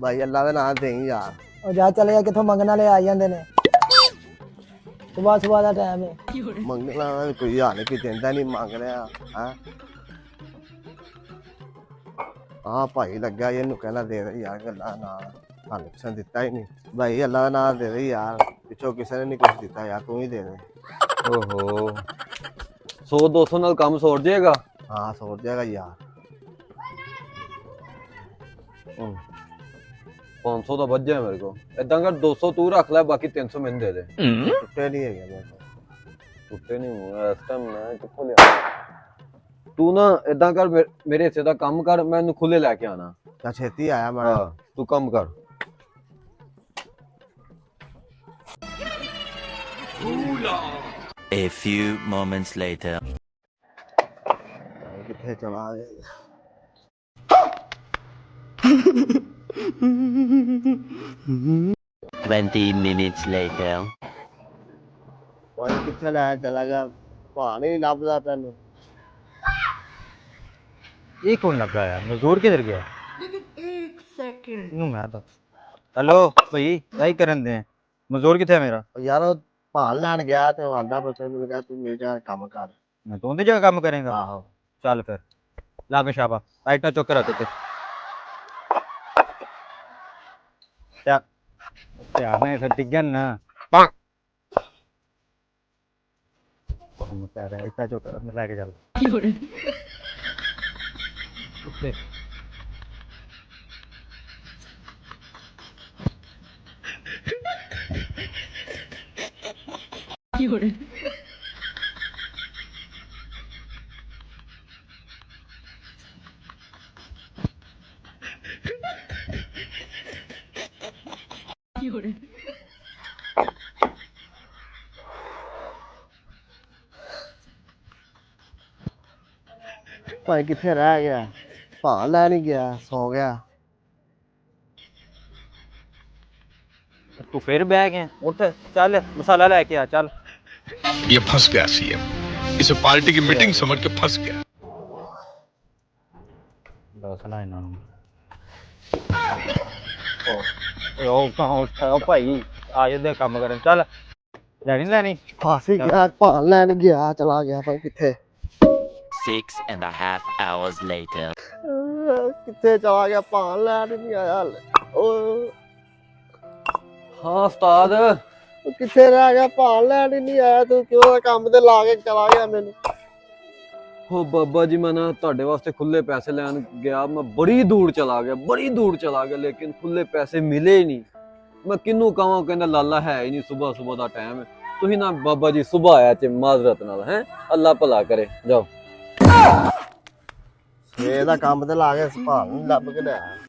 भाई अल्लाह का नाम दें यार। और जा चले जा किथों मंगन वाले आ जाते ने सुबह सुबह का टाइम है मंगना कोई हाल की देंदा नहीं मंग रहा है। हाँ भाई लग्या इनू कहना दे दे यार गल्ला ना हाल किसी दिता ही नहीं भाई अल्लाह का नाम दे दे यार पिछो किसी ने नहीं कुछ दिता यार तू ही दे दे। ओहो 100-200 नाल काम सोड़ जाएगा। हाँ सोच जाएगा यार। 500 तो बच जाए मेरे को इदा कर 200 तू रख ले बाकी 300 मैंने दे दे। टुटे नहीं है मेरे को टुटे नहीं हुआ इस टाइम मैं कित्थों लिया तू ना इदा कर मेरे हिस्से दा काम कर मैं खुले लेके आना। क्या छेती आया मैं तू काम कर। A few moments later. किथे चला गया 20 minutes later. भाई किथे लाया चला गया भान ही नहीं लभदा तैनू। ये कौन लगा यार मजदूर किधर गया एक सेकंड मैं तो हेलो भाई क्या करन दे मजदूर किथे है मेरा यार भान लैन गया ते आंदा बस मैंने कहा तू मेरे जा काम कर। मैं तो उनकी जगह काम करेगा आहो चल फिर ला में शाबा लाइट ना चौक रख ते यार नहीं फिर टिकन ना मैं रहा इतना चौक लेके चल भाई किथे रह गया भान लैन ही गया सो गया। तू फिर बैग है उठ चल मसाला लेके आ चल ये फंस गया सीएम इसे पार्टी की मीटिंग समझ के फंस गया। दसना इन्हां नूं ओ कहां उठा भाई आ जांदे काम करन चल लेनी फांसी गया भान लैन गया चला गया भाई किथे 6.5 hours later. किथे चला गया भान लैन नहीं आया ओ हाँ उस्ताद किथे रह गया भान लैन ही नहीं आया तू क्यों काम ते ला के चला गया मैनू। हो बाबा जी मैं ना ਤੁਹਾਡੇ ਵਾਸਤੇ ਖੁੱਲੇ ਪੈਸੇ ਲੈਣ ਗਿਆ ਮੈਂ ਬੜੀ ਦੂਰ ਚਲਾ ਗਿਆ ਲੇਕਿਨ ਖੁੱਲੇ ਪੈਸੇ ਮਿਲੇ ਹੀ ਨਹੀਂ। ਮੈਂ ਕਿਹਨੂੰ ਕਹਾਂ ਕਹਿੰਦਾ ਲਾਲਾ ਹੈ ਹੀ ਨਹੀਂ ਸਵੇਰ ਦਾ ਟਾਈਮ ਹੈ ਤੁਸੀਂ ਨਾ ਬਾਬਾ ਜੀ ਸਵੇਰ ਆਇਆ ਤੇ ਮਾਜ਼ਰਤ ਨਾਲ ਹੈ ਅੱਲਾ ਭਲਾ ਕਰੇ ਜਾਓ। ਸਵੇਰ ਦਾ ਕੰਮ ਤੇ ਲਾ ਕੇ ਭਾਨ ਲੱਭ ਕੇ ਲਿਆ।